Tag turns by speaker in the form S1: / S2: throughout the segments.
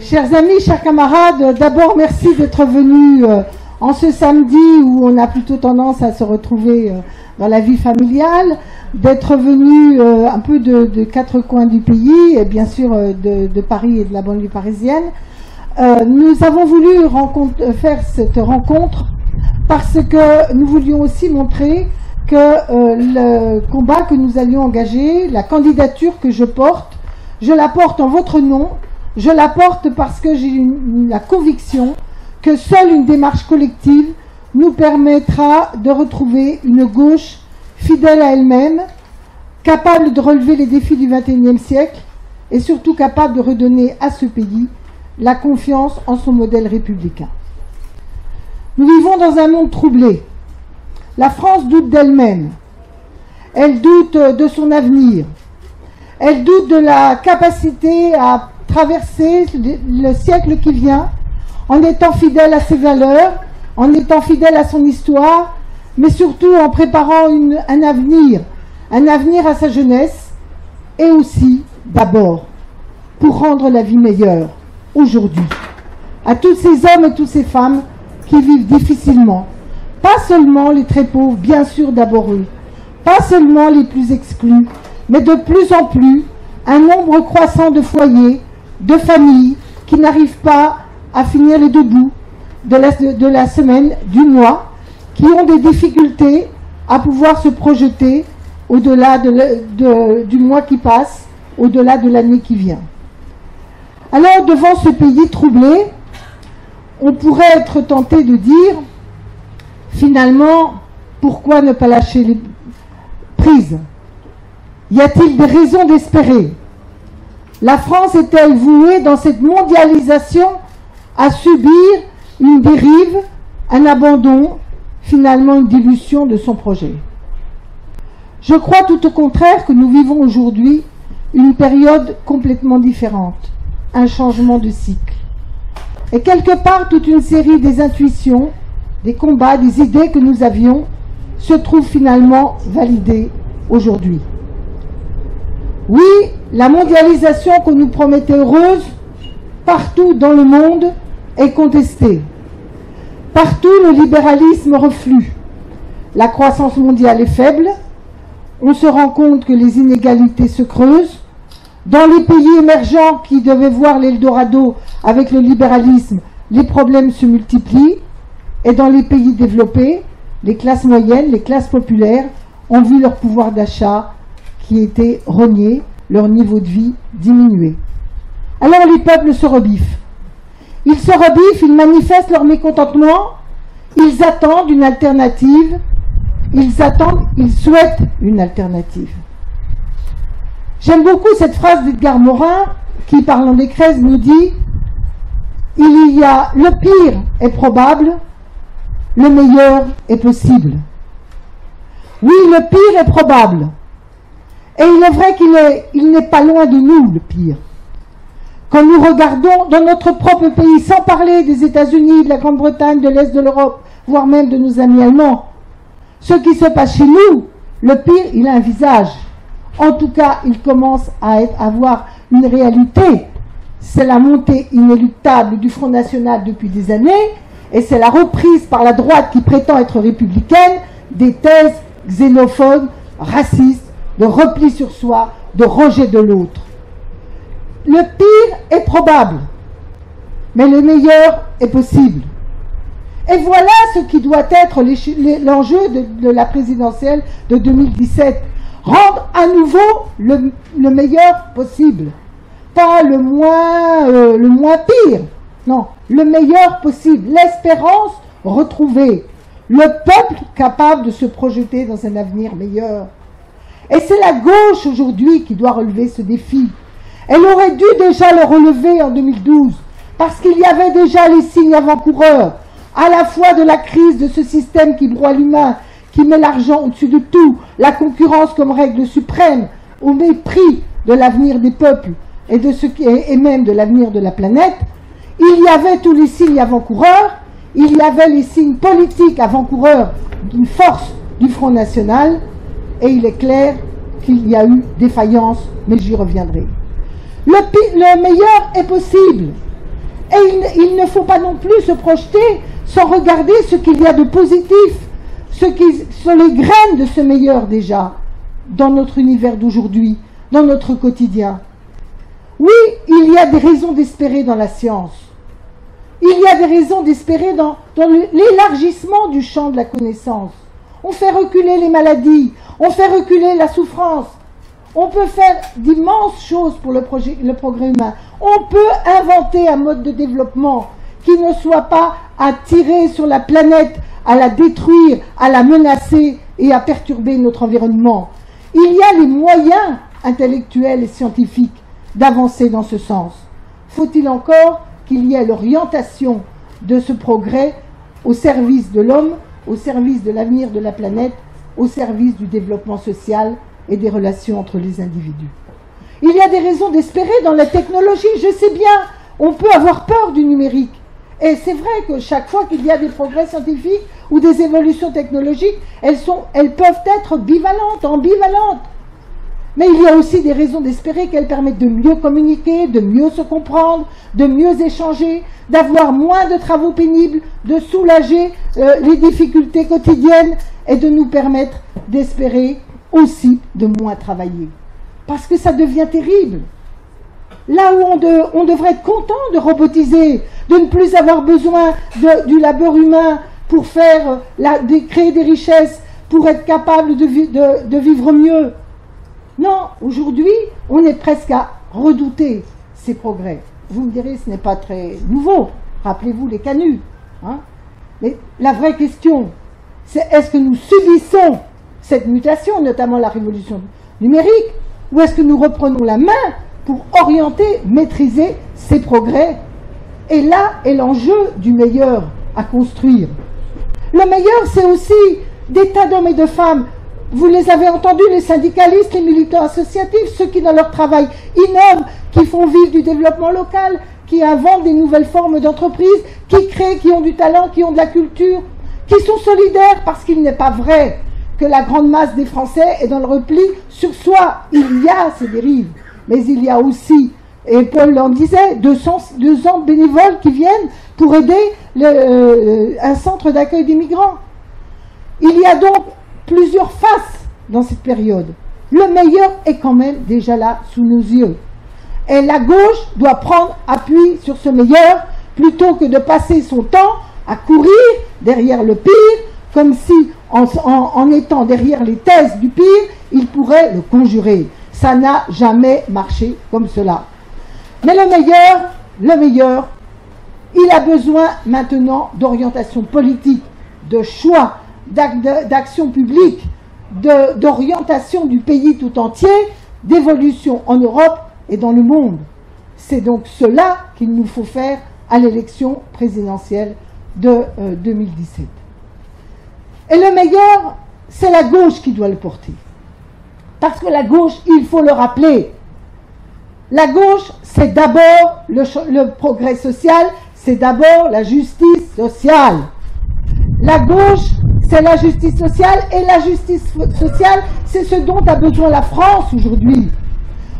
S1: Chers amis, chers camarades, d'abord merci d'être venus en ce samedi où on a plutôt tendance à se retrouver dans la vie familiale, d'être venus un peu de quatre coins du pays et bien sûr de Paris et de la banlieue parisienne. Nous avons voulu faire cette rencontre parce que nous voulions aussi montrer que le combat que nous allions engager, la candidature que je la porte en votre nom. Je la porte parce que j'ai la conviction que seule une démarche collective nous permettra de retrouver une gauche fidèle à elle-même, capable de relever les défis du XXIe siècle et surtout capable de redonner à ce pays la confiance en son modèle républicain. Nous vivons dans un monde troublé. La France doute d'elle-même. Elle doute de son avenir. Elle doute de la capacité à traverser le siècle qui vient en étant fidèle à ses valeurs, en étant fidèle à son histoire, mais surtout en préparant un avenir à sa jeunesse et aussi, d'abord, pour rendre la vie meilleure aujourd'hui à tous ces hommes et toutes ces femmes qui vivent difficilement. Pas seulement les très pauvres, bien sûr d'abord eux, pas seulement les plus exclus, mais de plus en plus un nombre croissant de foyers, de familles qui n'arrivent pas à finir les deux bouts de la semaine, du mois, qui ont des difficultés à pouvoir se projeter au-delà du mois qui passe, au-delà de l'année qui vient. Alors, devant ce pays troublé, on pourrait être tenté de dire, finalement, pourquoi ne pas lâcher les prises? Y a-t-il des raisons d'espérer? La France est-elle vouée dans cette mondialisation à subir une dérive, un abandon, finalement une dilution de son projet? Je crois tout au contraire que nous vivons aujourd'hui une période complètement différente, un changement de cycle. Et quelque part, toute une série des intuitions, des combats, des idées que nous avions se trouvent finalement validées aujourd'hui. Oui, la mondialisation qu'on nous promettait heureuse, partout dans le monde, est contestée. Partout, le libéralisme reflue. La croissance mondiale est faible. On se rend compte que les inégalités se creusent. Dans les pays émergents qui devaient voir l'Eldorado avec le libéralisme, les problèmes se multiplient. Et dans les pays développés, les classes moyennes, les classes populaires ont vu leur pouvoir d'achat qui était rogné, leur niveau de vie diminué. Alors les peuples se rebiffent. Ils se rebiffent, ils manifestent leur mécontentement, ils attendent une alternative, ils souhaitent une alternative. J'aime beaucoup cette phrase d'Edgar Morin qui, parlant des Crèzes, nous dit « Il y a le pire est probable, le meilleur est possible. » Oui, le pire est probable. Et il est vrai qu'il n'est pas loin de nous, le pire. Quand nous regardons dans notre propre pays, sans parler des États-Unis, de la Grande-Bretagne, de l'Est de l'Europe, voire même de nos amis allemands, ce qui se passe chez nous, le pire, il a un visage. En tout cas, il commence à avoir une réalité. C'est la montée inéluctable du Front National depuis des années, et c'est la reprise par la droite qui prétend être républicaine des thèses xénophobes, racistes, de repli sur soi, de rejet de l'autre. Le pire est probable, mais le meilleur est possible. Et voilà ce qui doit être l'enjeu de la présidentielle de 2017. Rendre à nouveau le meilleur possible. Pas le moins pire. Non, le meilleur possible. L'espérance retrouvée. Le peuple capable de se projeter dans un avenir meilleur. Et c'est la gauche aujourd'hui qui doit relever ce défi. Elle aurait dû déjà le relever en 2012, parce qu'il y avait déjà les signes avant-coureurs, à la fois de la crise de ce système qui broie l'humain, qui met l'argent au-dessus de tout, la concurrence comme règle suprême, au mépris de l'avenir des peuples et même de l'avenir de la planète. Il y avait tous les signes avant-coureurs, il y avait les signes politiques avant-coureurs d'une force du Front National, et il est clair qu'il y a eu défaillance, mais j'y reviendrai. Le meilleur est possible. Et il ne faut pas non plus se projeter sans regarder ce qu'il y a de positif, ce qui sont les graines de ce meilleur déjà, dans notre univers d'aujourd'hui, dans notre quotidien. Oui, il y a des raisons d'espérer dans la science. Il y a des raisons d'espérer dans l'élargissement du champ de la connaissance. On fait reculer les maladies, on fait reculer la souffrance. On peut faire d'immenses choses pour le progrès humain. On peut inventer un mode de développement qui ne soit pas à tirer sur la planète, à la détruire, à la menacer et à perturber notre environnement. Il y a les moyens intellectuels et scientifiques d'avancer dans ce sens. Faut-il encore qu'il y ait l'orientation de ce progrès au service de l'homme, au service de l'avenir de la planète, au service du développement social et des relations entre les individus. Il y a des raisons d'espérer dans la technologie, je sais bien, on peut avoir peur du numérique. Et c'est vrai que chaque fois qu'il y a des progrès scientifiques ou des évolutions technologiques, elles peuvent être bivalentes, ambivalentes. Mais il y a aussi des raisons d'espérer qu'elles permettent de mieux communiquer, de mieux se comprendre, de mieux échanger, d'avoir moins de travaux pénibles, de soulager les difficultés quotidiennes et de nous permettre d'espérer aussi de moins travailler. Parce que ça devient terrible. Là où on devrait être content de robotiser, de ne plus avoir besoin du labeur humain pour créer des richesses, pour être capable de vivre mieux. Non, aujourd'hui, on est presque à redouter ces progrès. Vous me direz, ce n'est pas très nouveau. Rappelez-vous les canuts. Hein? Mais la vraie question, c'est est-ce que nous subissons cette mutation, notamment la révolution numérique, ou est-ce que nous reprenons la main pour orienter, maîtriser ces progrès? Et là est l'enjeu du meilleur à construire. Le meilleur, c'est aussi des tas d'hommes et de femmes. Vous les avez entendus, les syndicalistes, les militants associatifs, ceux qui dans leur travail innovent, qui font vivre du développement local, qui inventent des nouvelles formes d'entreprise, qui créent, qui ont du talent, qui ont de la culture, qui sont solidaires, parce qu'il n'est pas vrai que la grande masse des Français est dans le repli sur soi. Il y a ces dérives, mais il y a aussi, et Paul l'en disait, 200 bénévoles qui viennent pour aider un centre d'accueil des migrants. Il y a donc plusieurs faces dans cette période. Le meilleur est quand même déjà là sous nos yeux. Et la gauche doit prendre appui sur ce meilleur plutôt que de passer son temps à courir derrière le pire, comme si en étant derrière les thèses du pire, il pourrait le conjurer. Ça n'a jamais marché comme cela. Mais le meilleur, il a besoin maintenant d'orientation politique, de choix, d'action publique, d'orientation du pays tout entier, d'évolution en Europe et dans le monde. C'est donc cela qu'il nous faut faire à l'élection présidentielle de 2017. Et le meilleur, c'est la gauche qui doit le porter. Parce que la gauche, il faut le rappeler, la gauche, c'est d'abord le progrès social, c'est d'abord la justice sociale. La gauche, c'est la justice sociale, et la justice sociale, c'est ce dont a besoin la France aujourd'hui.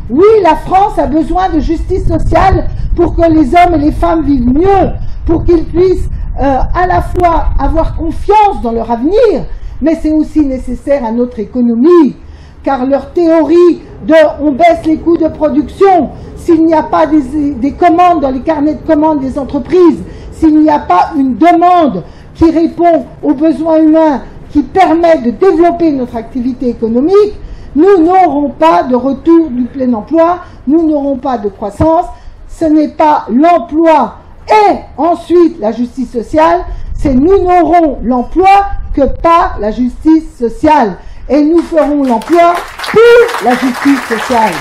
S1: Oui, la France a besoin de justice sociale pour que les hommes et les femmes vivent mieux, pour qu'ils puissent à la fois avoir confiance dans leur avenir, mais c'est aussi nécessaire à notre économie, car leur théorie de « on baisse les coûts de production », s'il n'y a pas des commandes dans les carnets de commandes des entreprises, s'il n'y a pas une demande qui répond aux besoins humains, qui permet de développer notre activité économique, nous n'aurons pas de retour du plein emploi, nous n'aurons pas de croissance. Ce n'est pas l'emploi et ensuite la justice sociale, c'est nous n'aurons l'emploi que par la justice sociale. Et nous ferons l'emploi pour la justice sociale.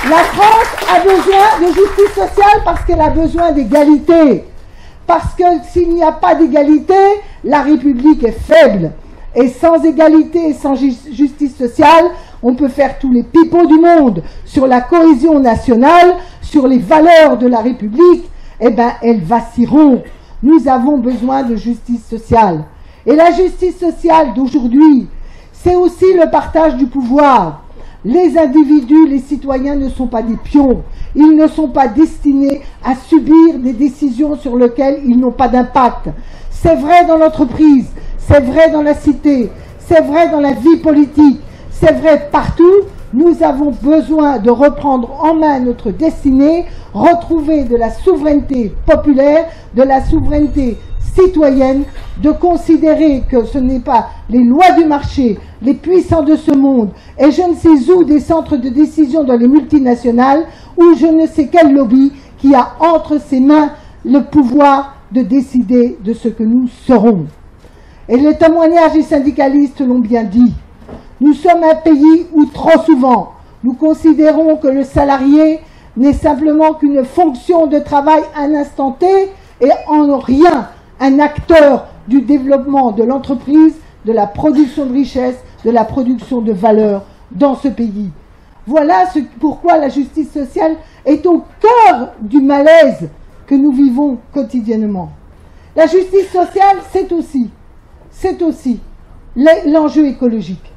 S1: La France a besoin de justice sociale parce qu'elle a besoin d'égalité. Parce que s'il n'y a pas d'égalité, la République est faible. Et sans égalité et sans justice sociale, on peut faire tous les pipeaux du monde sur la cohésion nationale, sur les valeurs de la République, eh bien, elles vacilleront. Nous avons besoin de justice sociale. Et la justice sociale d'aujourd'hui, c'est aussi le partage du pouvoir. Les individus, les citoyens ne sont pas des pions. Ils ne sont pas destinés à subir des décisions sur lesquelles ils n'ont pas d'impact. C'est vrai dans l'entreprise, c'est vrai dans la cité, c'est vrai dans la vie politique, c'est vrai partout. Nous avons besoin de reprendre en main notre destinée, retrouver de la souveraineté populaire, de la souveraineté citoyenne, de considérer que ce n'est pas les lois du marché, les puissants de ce monde, et je ne sais où des centres de décision dans les multinationales, ou je ne sais quel lobby qui a entre ses mains le pouvoir de décider de ce que nous serons. Et les témoignages des syndicalistes l'ont bien dit. Nous sommes un pays où trop souvent nous considérons que le salarié n'est simplement qu'une fonction de travail à un instant T et en rien un acteur du développement de l'entreprise, de la production de richesse, de la production de valeur dans ce pays. Voilà pourquoi la justice sociale est au cœur du malaise que nous vivons quotidiennement. La justice sociale, c'est aussi l'enjeu écologique.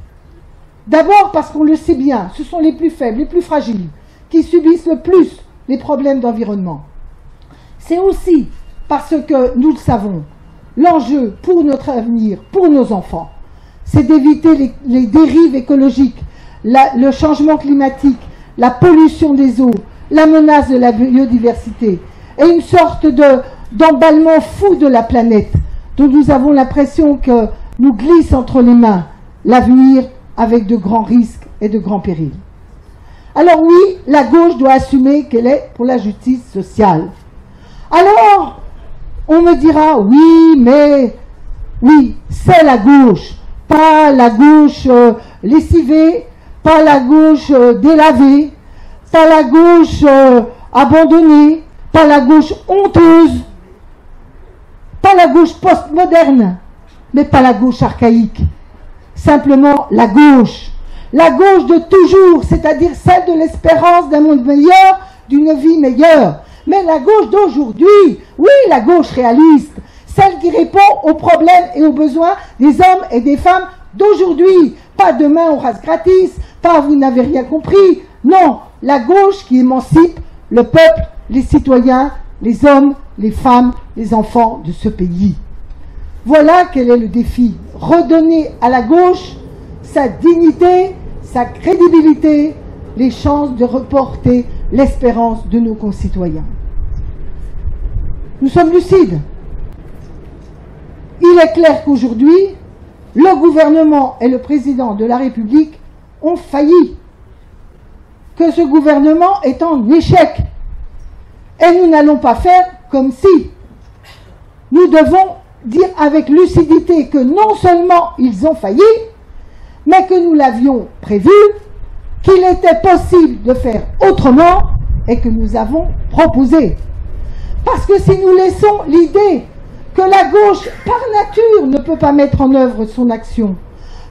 S1: D'abord parce qu'on le sait bien, ce sont les plus faibles, les plus fragiles, qui subissent le plus les problèmes d'environnement. C'est aussi parce que, nous le savons, l'enjeu pour notre avenir, pour nos enfants, c'est d'éviter les dérives écologiques, le changement climatique, la pollution des eaux, la menace de la biodiversité, et une sorte d'emballement fou de la planète, dont nous avons l'impression que nous glisse entre les mains l'avenir avec de grands risques et de grands périls. Alors oui, la gauche doit assumer qu'elle est pour la justice sociale. Alors, on me dira, oui, mais, oui, c'est la gauche, pas la gauche lessivée, pas la gauche délavée, pas la gauche abandonnée, pas la gauche honteuse, pas la gauche postmoderne, mais pas la gauche archaïque. Simplement la gauche de toujours, c'est-à-dire celle de l'espérance d'un monde meilleur, d'une vie meilleure. Mais la gauche d'aujourd'hui, oui, la gauche réaliste, celle qui répond aux problèmes et aux besoins des hommes et des femmes d'aujourd'hui. Pas demain on rase gratis, pas vous n'avez rien compris. Non, la gauche qui émancipe le peuple, les citoyens, les hommes, les femmes, les enfants de ce pays. Voilà quel est le défi. Redonner à la gauche sa dignité, sa crédibilité, les chances de reporter l'espérance de nos concitoyens. Nous sommes lucides. Il est clair qu'aujourd'hui, le gouvernement et le président de la République ont failli. Que ce gouvernement est en échec. Et nous n'allons pas faire comme si. Nous devons dire avec lucidité que non seulement ils ont failli, mais que nous l'avions prévu, qu'il était possible de faire autrement et que nous avons proposé. Parce que si nous laissons l'idée que la gauche, par nature, ne peut pas mettre en œuvre son action,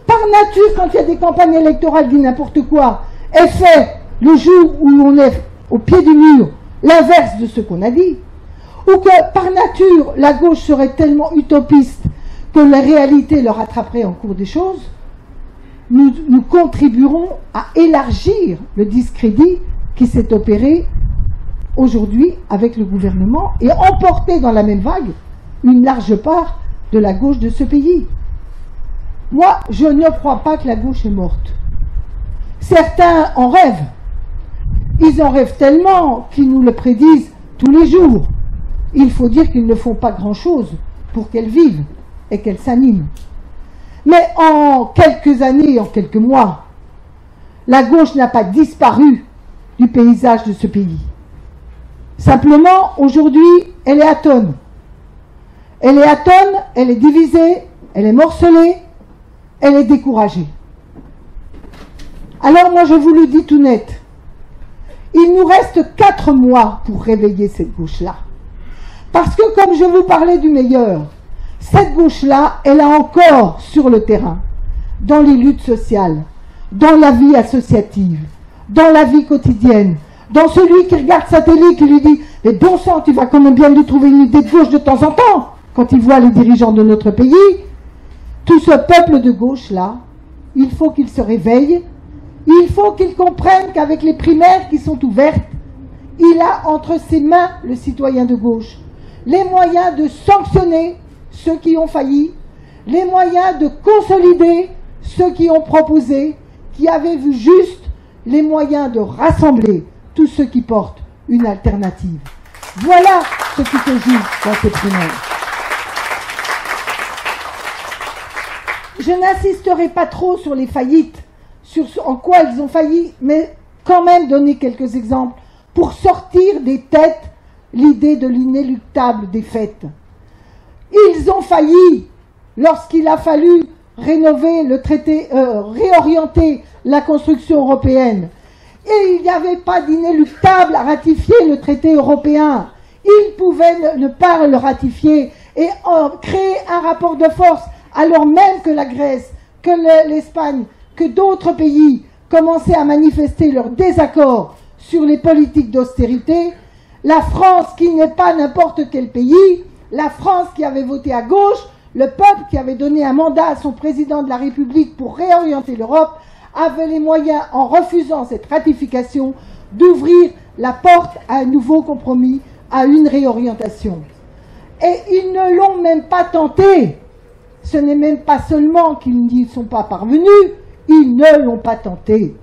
S1: par nature, quand il y a des campagnes électorales dit n'importe quoi, est fait le jour où on est au pied du mur, l'inverse de ce qu'on a dit, ou que par nature, la gauche serait tellement utopiste que la réalité le rattraperait en cours des choses, nous contribuerons à élargir le discrédit qui s'est opéré aujourd'hui avec le gouvernement et emporter dans la même vague une large part de la gauche de ce pays. Moi, je ne crois pas que la gauche est morte. Certains en rêvent. Ils en rêvent tellement qu'ils nous le prédisent tous les jours. Il faut dire qu'ils ne font pas grand-chose pour qu'elle vive et qu'elle s'anime. Mais en quelques années, en quelques mois, la gauche n'a pas disparu du paysage de ce pays. Simplement, aujourd'hui, elle est atone. Elle est atone, elle est divisée, elle est morcelée, elle est découragée. Alors moi, je vous le dis tout net. Il nous reste 4 mois pour réveiller cette gauche-là. Parce que, comme je vous parlais du meilleur, cette gauche-là, elle est encore sur le terrain, dans les luttes sociales, dans la vie associative, dans la vie quotidienne, dans celui qui regarde sa télé, qui lui dit « Mais bon sang, tu vas quand même bien lui trouver une idée de gauche de temps en temps !» quand il voit les dirigeants de notre pays. Tout ce peuple de gauche-là, il faut qu'il se réveille Il faut qu'il comprenne qu'avec les primaires qui sont ouvertes, il a entre ses mains, le citoyen de gauche, les moyens de sanctionner ceux qui ont failli, les moyens de consolider ceux qui ont proposé, qui avaient vu juste, les moyens de rassembler tous ceux qui portent une alternative. Voilà ce qui se joue dans ces primaires. Je n'insisterai pas trop sur les faillites, sur en quoi ils ont failli, mais quand même donner quelques exemples pour sortir des têtes l'idée de l'inéluctable défaite. Ils ont failli lorsqu'il a fallu rénover le traité, réorienter la construction européenne. Et il n'y avait pas d'inéluctable à ratifier le traité européen. Ils pouvaient ne pas le ratifier et créer un rapport de force, alors même que la Grèce, que l'Espagne, que d'autres pays commençaient à manifester leur désaccord sur les politiques d'austérité. La France, qui n'est pas n'importe quel pays, la France qui avait voté à gauche, le peuple qui avait donné un mandat à son président de la République pour réorienter l'Europe, avait les moyens, en refusant cette ratification, d'ouvrir la porte à un nouveau compromis, à une réorientation. Et ils ne l'ont même pas tenté. Ce n'est même pas seulement qu'ils n'y sont pas parvenus, ils ne l'ont pas tenté.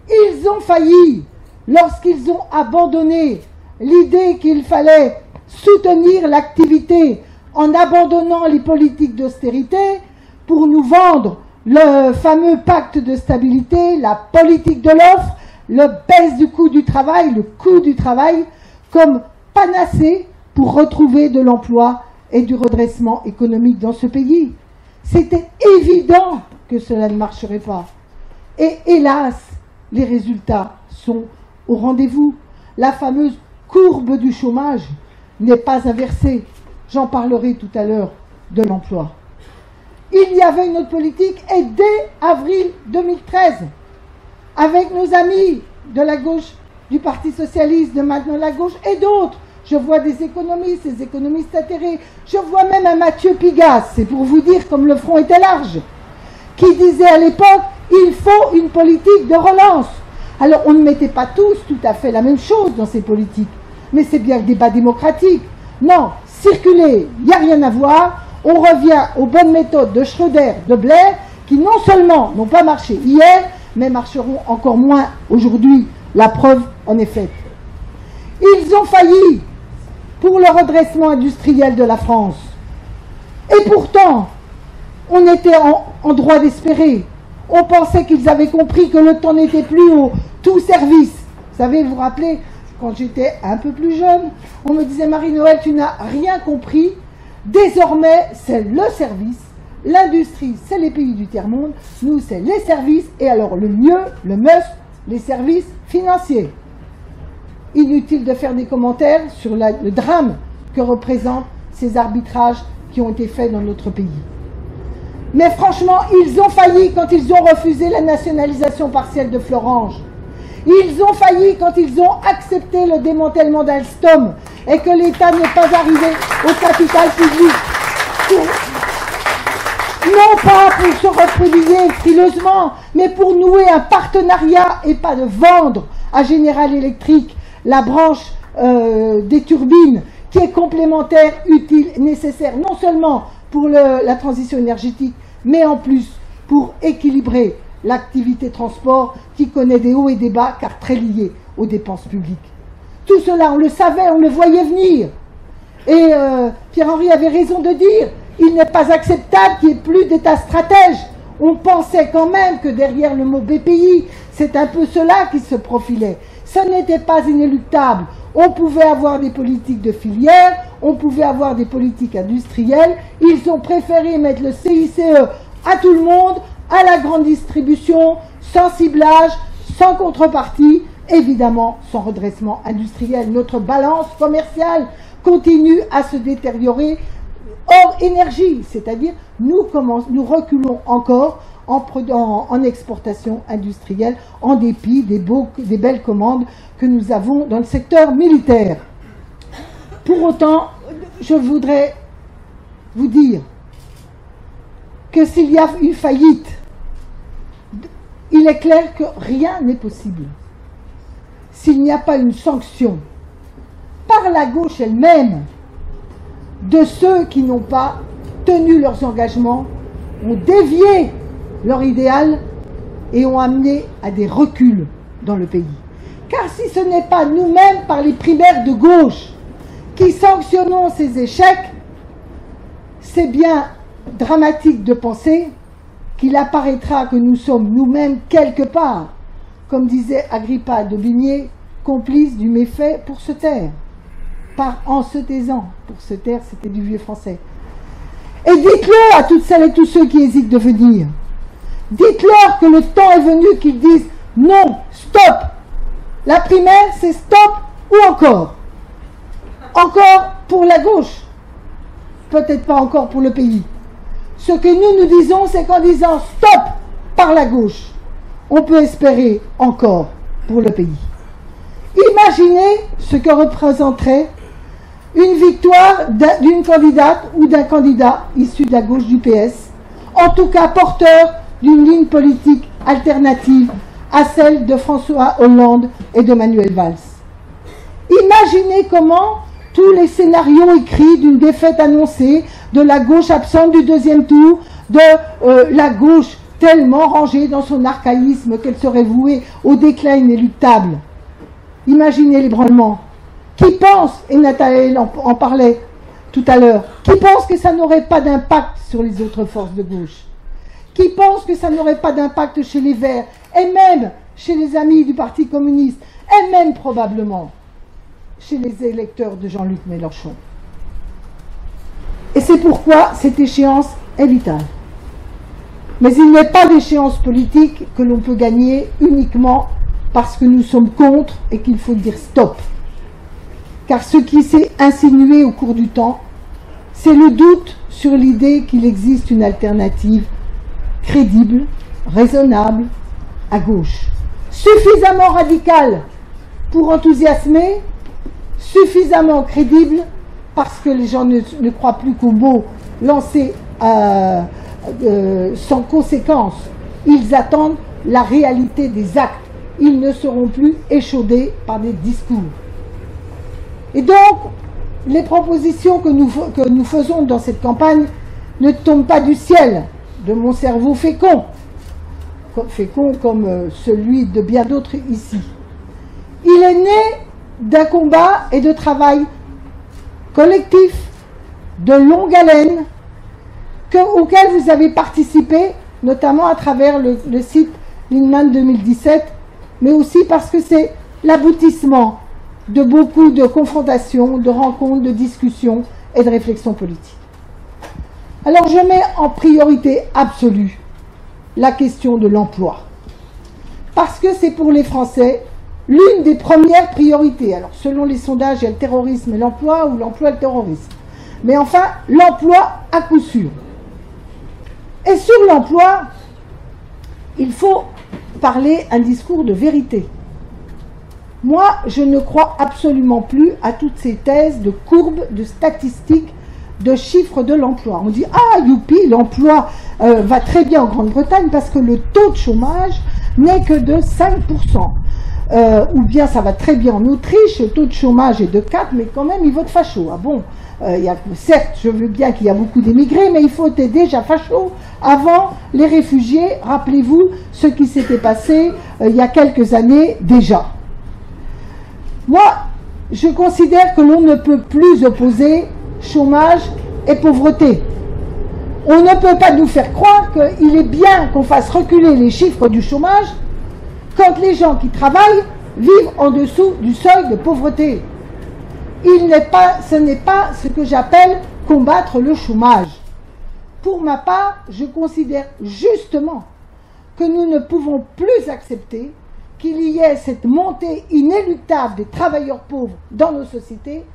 S1: Ils ont failli lorsqu'ils ont abandonné l'idée qu'il fallait soutenir l'activité en abandonnant les politiques d'austérité pour nous vendre le fameux pacte de stabilité, la politique de l'offre, le baisse du coût du travail, le coût du travail, comme panacée pour retrouver de l'emploi et du redressement économique dans ce pays. C'était évident que cela ne marcherait pas. Et hélas, les résultats sont au rendez-vous. La fameuse courbe du chômage n'est pas inversée. J'en parlerai tout à l'heure de l'emploi. Il y avait une autre politique et dès avril 2013, avec nos amis de la gauche, du Parti Socialiste, de maintenant la gauche et d'autres, je vois des économistes atterrés, je vois même un Mathieu Pigasse, c'est pour vous dire comme le front était large, qui disait à l'époque, il faut une politique de relance. Alors on ne mettait pas tous tout à fait la même chose dans ces politiques, mais c'est bien le débat démocratique. Non, circuler, il n'y a rien à voir, on revient aux bonnes méthodes de Schröder, de Blair, qui non seulement n'ont pas marché hier, mais marcheront encore moins aujourd'hui. La preuve en est faite. Ils ont failli pour le redressement industriel de la France. Et pourtant, on était en droit d'espérer. On pensait qu'ils avaient compris que le temps n'était plus au tout service. Vous savez, vous vous rappelez, quand j'étais un peu plus jeune, on me disait « Marie-Noël, tu n'as rien compris. Désormais, c'est le service. L'industrie, c'est les pays du tiers-monde. Nous, c'est les services. Et alors, le mieux, le must, les services financiers. » Inutile de faire des commentaires sur le drame que représentent ces arbitrages qui ont été faits dans notre pays. Mais franchement, ils ont failli quand ils ont refusé la nationalisation partielle de Florange. Ils ont failli quand ils ont accepté le démantèlement d'Alstom et que l'État n'est pas arrivé au capital public. Non pas pour se reproduire frileusement, mais pour nouer un partenariat et pas de vendre à General Electric la branche des turbines qui est complémentaire, utile, nécessaire, non seulement pour la transition énergétique, mais en plus pour équilibrer l'activité transport qui connaît des hauts et des bas car très liée aux dépenses publiques. Tout cela, on le savait, on le voyait venir. Et Pierre-Henri avait raison de dire, il n'est pas acceptable qu'il n'y ait plus d'État stratège. On pensait quand même que derrière le mot BPI, c'est un peu cela qui se profilait. Ce n'était pas inéluctable. On pouvait avoir des politiques de filière, on pouvait avoir des politiques industrielles. Ils ont préféré mettre le CICE à tout le monde, à la grande distribution, sans ciblage, sans contrepartie, évidemment sans redressement industriel. Notre balance commerciale continue à se détériorer hors énergie, c'est-à-dire nous reculons encore en exportation industrielle, en dépit des belles commandes que nous avons dans le secteur militaire. Pour autant, je voudrais vous dire que s'il y a une faillite il est clair que rien n'est possible s'il n'y a pas une sanction par la gauche elle-même de ceux qui n'ont pas tenu leurs engagements, ont dévié leur idéal et ont amené à des reculs dans le pays. Car si ce n'est pas nous-mêmes, par les primaires de gauche, qui sanctionnons ces échecs, c'est bien dramatique de penser qu'il apparaîtra que nous sommes nous-mêmes quelque part, comme disait Agrippa de Bigné, complices du méfait pour se taire. Par en se taisant, pour se taire, c'était du vieux français. Et dites-le à toutes celles et tous ceux qui hésitent de venir. Dites-leur que le temps est venu qu'ils disent non, stop. La primaire, c'est stop ou encore. Encore pour la gauche. Peut-être pas encore pour le pays. Ce que nous disons, c'est qu'en disant stop par la gauche, on peut espérer encore pour le pays. Imaginez ce que représenterait une victoire d'une candidate ou d'un candidat issu de la gauche du PS, en tout cas porteur d'une ligne politique alternative à celle de François Hollande et de Manuel Valls. Imaginez comment tous les scénarios écrits d'une défaite annoncée, de la gauche absente du deuxième tour, de la gauche tellement rangée dans son archaïsme qu'elle serait vouée au déclin inéluctable. Imaginez l'ébranlement. Qui pense, et Nathalie en parlait tout à l'heure, qui pense que ça n'aurait pas d'impact sur les autres forces de gauche? Qui pense que ça n'aurait pas d'impact chez les Verts, et même chez les amis du Parti communiste, et même probablement chez les électeurs de Jean-Luc Mélenchon? Et c'est pourquoi cette échéance est vitale. Mais il n'est pas d'échéance politique que l'on peut gagner uniquement parce que nous sommes contre et qu'il faut dire stop. Car ce qui s'est insinué au cours du temps, c'est le doute sur l'idée qu'il existe une alternative crédible, raisonnable, à gauche. Suffisamment radicale pour enthousiasmer, suffisamment crédible parce que les gens ne croient plus qu'aux mots lancés sans conséquence. Ils attendent la réalité des actes. Ils ne seront plus échaudés par des discours. Et donc, les propositions que nous faisons dans cette campagne ne tombent pas du ciel, de mon cerveau fécond comme celui de bien d'autres ici. Il est né d'un combat et de travail collectif, de longue haleine, auquel vous avez participé, notamment à travers le site Linman 2017, mais aussi parce que c'est l'aboutissement de beaucoup de confrontations, de rencontres, de discussions et de réflexions politiques. Alors je mets en priorité absolue la question de l'emploi, parce que c'est pour les Français l'une des premières priorités. Alors selon les sondages, il y a le terrorisme et l'emploi, ou l'emploi et le terrorisme. Mais enfin, l'emploi à coup sûr. Et sur l'emploi, il faut parler un discours de vérité. Moi, je ne crois absolument plus à toutes ces thèses de courbes, de statistiques, de chiffres de l'emploi. On dit « Ah, youpi, l'emploi va très bien en Grande-Bretagne parce que le taux de chômage n'est que de 5%. Ou bien ça va très bien en Autriche, le taux de chômage est de 4, mais quand même, ils votent facho. Ah bon, certes, je veux bien qu'il y a beaucoup d'émigrés, mais il faut être déjà facho avant les réfugiés. Rappelez-vous ce qui s'était passé il y a quelques années déjà. Moi, je considère que l'on ne peut plus opposer chômage et pauvreté. On ne peut pas nous faire croire qu'il est bien qu'on fasse reculer les chiffres du chômage quand les gens qui travaillent vivent en dessous du seuil de pauvreté. Ce n'est pas ce que j'appelle combattre le chômage. Pour ma part, je considère justement que nous ne pouvons plus accepter qu'il y ait cette montée inéluctable des travailleurs pauvres dans nos sociétés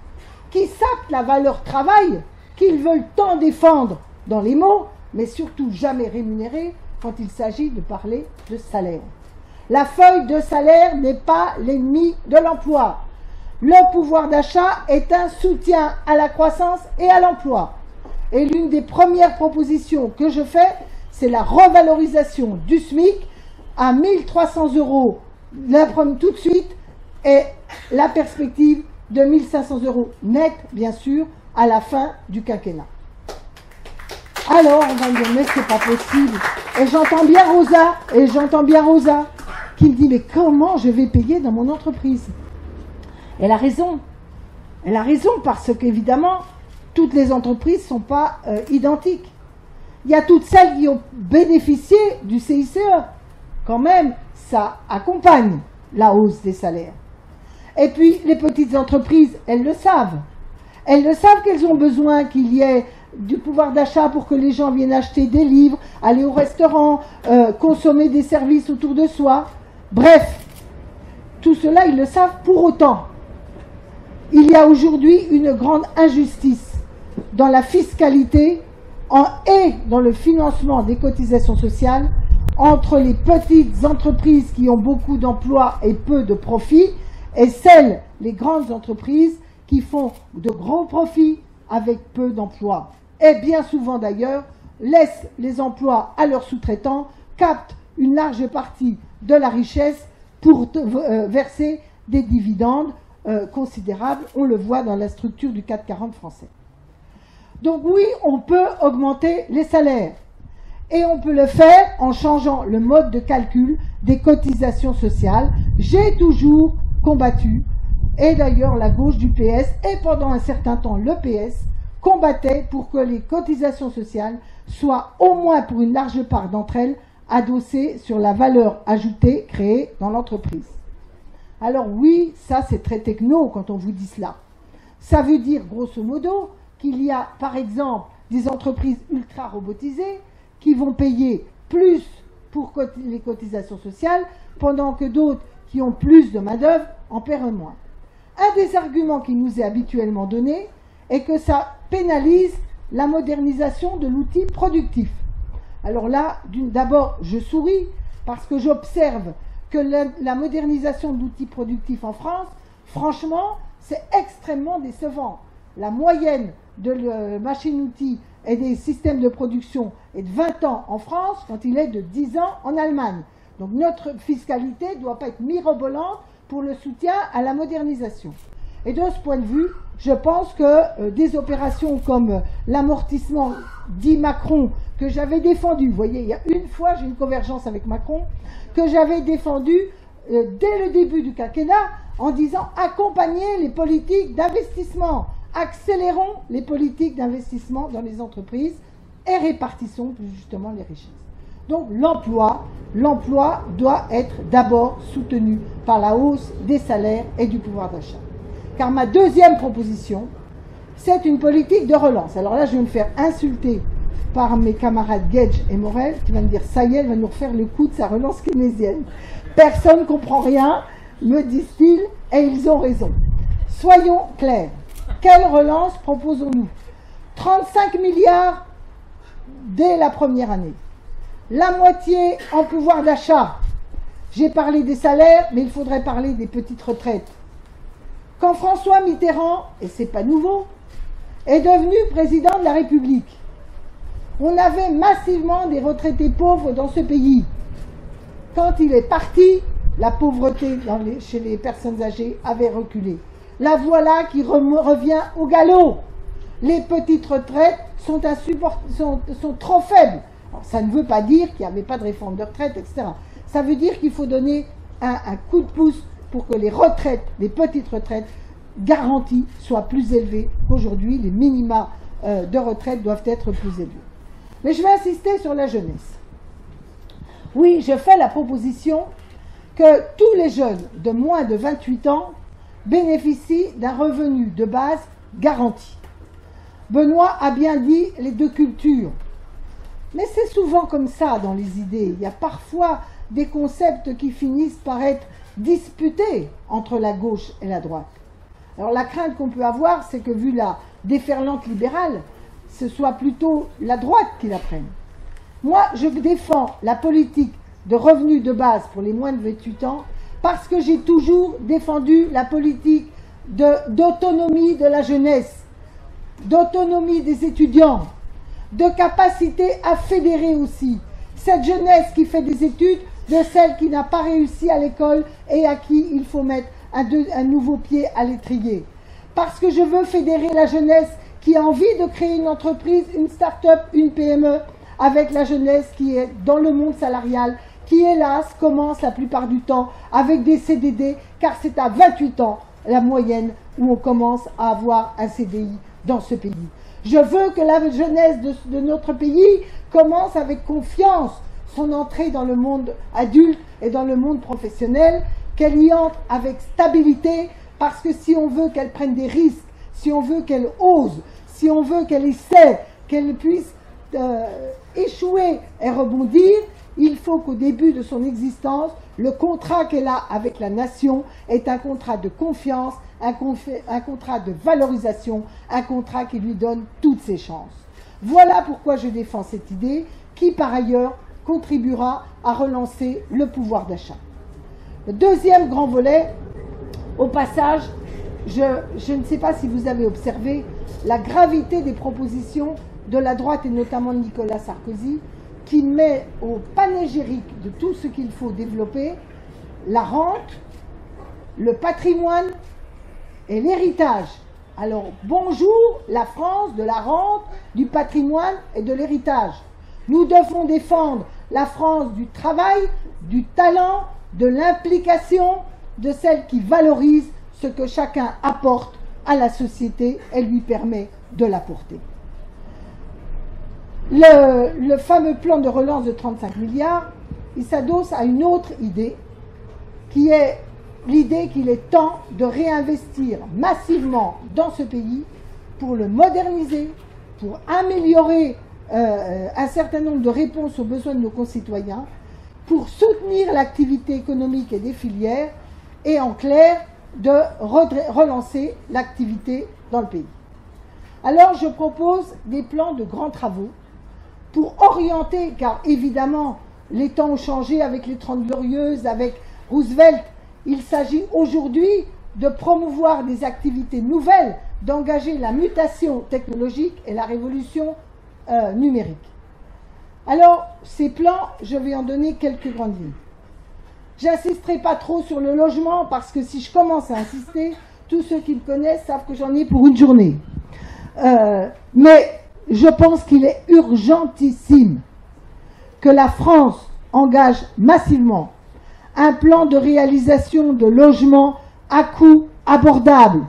S1: qui sapent la valeur travail qu'ils veulent tant défendre dans les mots, mais surtout jamais rémunérer quand il s'agit de parler de salaire. La feuille de salaire n'est pas l'ennemi de l'emploi. Le pouvoir d'achat est un soutien à la croissance et à l'emploi. Et l'une des premières propositions que je fais, c'est la revalorisation du SMIC à 1300 euros tout de suite et la perspective de 1500 euros net, bien sûr, à la fin du quinquennat. Alors, on va me dire, mais c'est pas possible. Et j'entends bien Rosa, qui me dit, mais comment je vais payer dans mon entreprise? Elle a raison. Elle a raison parce qu'évidemment, toutes les entreprises ne sont pas identiques. Il y a toutes celles qui ont bénéficié du CICE. Quand même, ça accompagne la hausse des salaires. Et puis, les petites entreprises, elles le savent. Elles le savent qu'elles ont besoin qu'il y ait du pouvoir d'achat pour que les gens viennent acheter des livres, aller au restaurant, consommer des services autour de soi. Bref, tout cela, ils le savent. Pour autant, il y a aujourd'hui une grande injustice dans la fiscalité et dans le financement des cotisations sociales entre les petites entreprises qui ont beaucoup d'emplois et peu de profits et les grandes entreprises qui font de gros profits avec peu d'emplois. Et bien souvent d'ailleurs, laissent les emplois à leurs sous-traitants, captent une large partie de la richesse pour verser des dividendes considérables. On le voit dans la structure du CAC 40 français. Donc oui, on peut augmenter les salaires. Et on peut le faire en changeant le mode de calcul des cotisations sociales. J'ai toujours combattu, et d'ailleurs la gauche du PS, et pendant un certain temps le PS, combattait pour que les cotisations sociales soient, au moins pour une large part d'entre elles, adossées sur la valeur ajoutée créée dans l'entreprise. Alors oui, ça c'est très techno quand on vous dit cela. Ça veut dire grosso modo qu'il y a par exemple des entreprises ultra robotisées qui vont payer plus pour les cotisations sociales, pendant que d'autres qui ont plus de main-d'œuvre en paient moins. Un des arguments qui nous est habituellement donné est que ça pénalise la modernisation de l'outil productif. Alors là, d'abord, je souris parce que j'observe que la modernisation de l'outil productif en France, franchement, c'est extrêmement décevant. La moyenne de machines-outils et des systèmes de production est de 20 ans en France, quand il est de 10 ans en Allemagne. Donc notre fiscalité ne doit pas être mirobolante pour le soutien à la modernisation. Et de ce point de vue, je pense que des opérations comme l'amortissement dit Macron, que j'avais défendu, vous voyez, il y a une fois, j'ai une convergence avec Macron, que j'avais défendu dès le début du quinquennat, en disant accompagner les politiques d'investissement, accélérons les politiques d'investissement dans les entreprises et répartissons plus justement les richesses. Donc l'emploi doit être d'abord soutenu par la hausse des salaires et du pouvoir d'achat. Car ma deuxième proposition, c'est une politique de relance. Alors là, je vais me faire insulter par mes camarades Gage et Morel, qui vont me dire, ça y est, elle va nous refaire le coup de sa relance keynésienne. Personne ne comprend rien, me disent-ils, et ils ont raison. Soyons clairs. Quelle relance proposons-nous? 35 milliards dès la première année. La moitié en pouvoir d'achat. J'ai parlé des salaires, mais il faudrait parler des petites retraites. Quand François Mitterrand, et c'est pas nouveau, est devenu président de la République, on avait massivement des retraités pauvres dans ce pays. Quand il est parti, la pauvreté chez les personnes âgées avait reculé. La voilà qui revient au galop. Les petites retraites sont trop faibles. Alors, ça ne veut pas dire qu'il n'y avait pas de réforme de retraite, etc. Ça veut dire qu'il faut donner un coup de pouce pour que les retraites, les petites retraites garanties, soient plus élevées qu'aujourd'hui. Les minima de retraite doivent être plus élevés. Mais je vais insister sur la jeunesse. Oui, je fais la proposition que tous les jeunes de moins de 28 ans bénéficient d'un revenu de base garanti. Benoît a bien dit les deux cultures. Mais c'est souvent comme ça dans les idées. Il y a parfois des concepts qui finissent par être disputés entre la gauche et la droite. Alors la crainte qu'on peut avoir, c'est que vu la déferlante libérale, ce soit plutôt la droite qui la prenne. Moi, je défends la politique de revenus de base pour les moins de 28 ans parce que j'ai toujours défendu la politique d'autonomie de la jeunesse, d'autonomie des étudiants, de capacité à fédérer aussi. Cette jeunesse qui fait des études de celle qui n'a pas réussi à l'école et à qui il faut mettre un nouveau pied à l'étrier. Parce que je veux fédérer la jeunesse qui a envie de créer une entreprise, une start-up, une PME, avec la jeunesse qui est dans le monde salarial, qui hélas commence la plupart du temps avec des CDD, car c'est à 28 ans la moyenne où on commence à avoir un CDI dans ce pays. Je veux que la jeunesse de notre pays commence avec confiance son entrée dans le monde adulte et dans le monde professionnel, qu'elle y entre avec stabilité, parce que si on veut qu'elle prenne des risques, si on veut qu'elle ose, si on veut qu'elle essaie, qu'elle puisse échouer et rebondir, il faut qu'au début de son existence, le contrat qu'elle a avec la nation est un contrat de confiance, un contrat de valorisation, un contrat qui lui donne toutes ses chances. Voilà pourquoi je défends cette idée qui, par ailleurs, contribuera à relancer le pouvoir d'achat. Le deuxième grand volet, au passage, je ne sais pas si vous avez observé la gravité des propositions de la droite et notamment de Nicolas Sarkozy, qui met au panégyrique de tout ce qu'il faut développer la rente, le patrimoine et l'héritage. Alors bonjour la France de la rente, du patrimoine et de l'héritage. Nous devons défendre la France du travail, du talent, de l'implication, de celle qui valorise ce que chacun apporte à la société et lui permet de l'apporter. Le fameux plan de relance de 35 milliards, il s'adosse à une autre idée, qui est l'idée qu'il est temps de réinvestir massivement dans ce pays pour le moderniser, pour améliorer un certain nombre de réponses aux besoins de nos concitoyens, pour soutenir l'activité économique et des filières, et en clair, de relancer l'activité dans le pays. Alors je propose des plans de grands travaux pour orienter, car évidemment les temps ont changé avec les 30 Glorieuses, avec Roosevelt. Il s'agit aujourd'hui de promouvoir des activités nouvelles, d'engager la mutation technologique et la révolution numérique. Alors ces plans, je vais en donner quelques grandes lignes. J'insisterai pas trop sur le logement parce que si je commence à insister, tous ceux qui me connaissent savent que j'en ai pour une journée. Mais je pense qu'il est urgentissime que la France engage massivement un plan de réalisation de logements à coût abordable.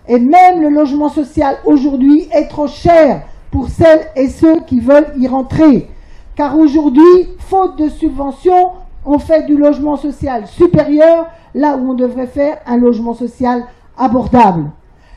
S1: Et même le logement social aujourd'hui est trop cher pour celles et ceux qui veulent y rentrer. Car aujourd'hui, faute de subventions, on fait du logement social supérieur là où on devrait faire un logement social abordable.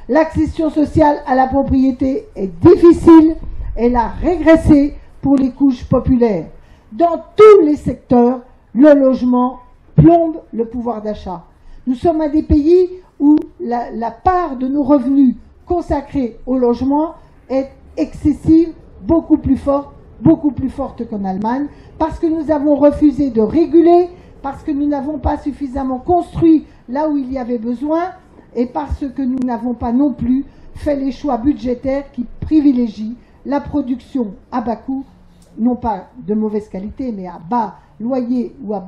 S1: L'accession sociale à la propriété est difficile, elle a régressé pour les couches populaires. Dans tous les secteurs, le logement plombe le pouvoir d'achat. Nous sommes un des pays où la part de nos revenus consacrés au logement est excessive, beaucoup plus forte qu'en Allemagne, parce que nous avons refusé de réguler, parce que nous n'avons pas suffisamment construit là où il y avait besoin, et parce que nous n'avons pas non plus fait les choix budgétaires qui privilégient la production à bas coût, non pas de mauvaise qualité, mais à bas loyer ou à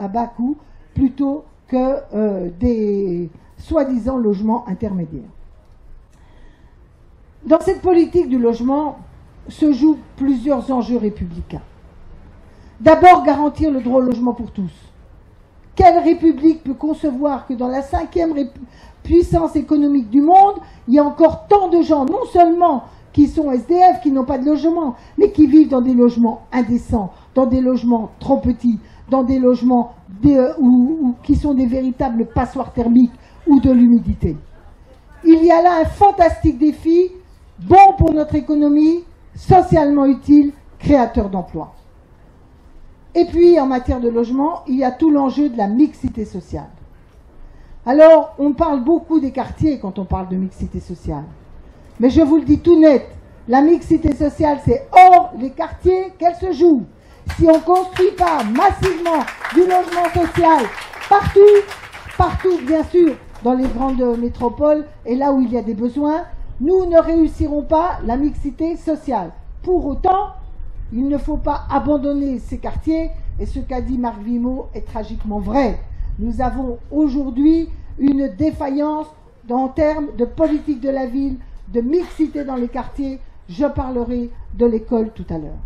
S1: bas coût, plutôt que des soi-disant logements intermédiaires. Dans cette politique du logement se jouent plusieurs enjeux républicains. D'abord, garantir le droit au logement pour tous. Quelle république peut concevoir que dans la 5e puissance économique du monde, il y a encore tant de gens, non seulement qui sont SDF, qui n'ont pas de logement, mais qui vivent dans des logements indécents, dans des logements trop petits, dans des logements qui sont des véritables passoires thermiques ou de l'humidité. Il y a là un fantastique défi, bon pour notre économie, socialement utile, créateur d'emplois. Et puis, en matière de logement, il y a tout l'enjeu de la mixité sociale. Alors, on parle beaucoup des quartiers quand on parle de mixité sociale. Mais je vous le dis tout net, la mixité sociale, c'est hors les quartiers qu'elle se joue. Si on ne construit pas massivement du logement social partout bien sûr, dans les grandes métropoles et là où il y a des besoins, nous ne réussirons pas la mixité sociale. Pour autant, il ne faut pas abandonner ces quartiers Et ce qu'a dit Marc Vimot est tragiquement vrai. Nous avons aujourd'hui une défaillance en termes de politique de la ville, de mixité dans les quartiers. Je parlerai de l'école tout à l'heure.